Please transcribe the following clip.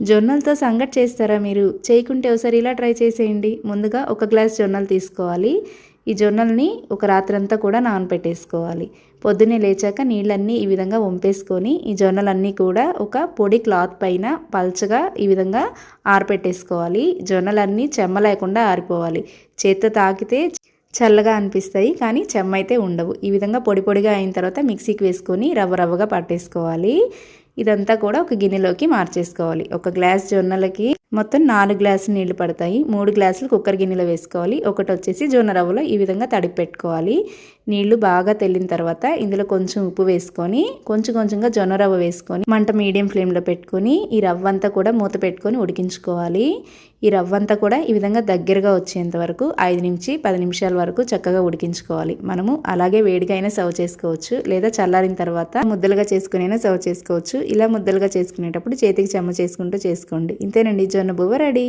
జొన్నలతో సంగటి చేస్తారా మీరు? చేయకుంటే ఒకసారి ఇలా ట్రై చేసేయండి. ముందుగా ఒక గ్లాస్ జొన్నలు తీసుకోవాలి. ఈ జొన్నల్ని ఒక రాత్రంతా కూడా నానపెట్టేసుకోవాలి. పొద్దున్నే లేచాక నీళ్ళన్నీ ఈ విధంగా వంపేసుకొని ఈ జొన్నలన్నీ కూడా ఒక పొడి క్లాత్ పైన పల్చగా ఈ విధంగా ఆరపెట్టేసుకోవాలి. జొన్నలన్నీ చెమ్మ లేకుండా ఆరిపోవాలి. చేత్తో తాకితే చల్లగా అనిపిస్తాయి, కానీ చెమ్మ అయితే ఉండవు. ఈ విధంగా పొడి పొడిగా అయిన తర్వాత మిక్సీకి వేసుకొని రవ్వ రవ్వగా పట్టేసుకోవాలి. ఇదంతా కూడా ఒక గిన్నెలోకి మార్చేసుకోవాలి. ఒక గ్లాస్ జొన్నలకి మొత్తం 4 గ్లాసులు నీళ్లు పడతాయి. 3 గ్లాసులు కుక్కర్ గిన్నెలో వేసుకోవాలి. ఒకటి వచ్చేసి జొన్న రవ్వలో ఈ విధంగా తడిపి పెట్టుకోవాలి. నీళ్లు బాగా తెల్లిన తర్వాత ఇందులో కొంచెం ఉప్పు వేసుకొని కొంచెం కొంచెంగా జొన్న రవ్వ వేసుకొని మంట మీడియం ఫ్లేమ్లో పెట్టుకొని ఈ రవ్వ అంతా కూడా మూత పెట్టుకొని ఉడికించుకోవాలి. ఈ రవ్వ అంతా కూడా ఈ విధంగా దగ్గరగా వచ్చేంత వరకు 5 నుంచి 10 నిమిషాల వరకు చక్కగా ఉడికించుకోవాలి. మనము అలాగే వేడిగా అయినా సర్వ్ చేసుకోవచ్చు, లేదా చల్లారిన తర్వాత ముద్దలుగా చేసుకుని అయినా సర్వ్ చేసుకోవచ్చు. ఇలా ముద్దలుగా చేసుకునేటప్పుడు చేతికి చెమ్మ చేసుకుంటూ చేసుకోండి. ఇంతేనండి, జొన్న బువ్వ రెడీ.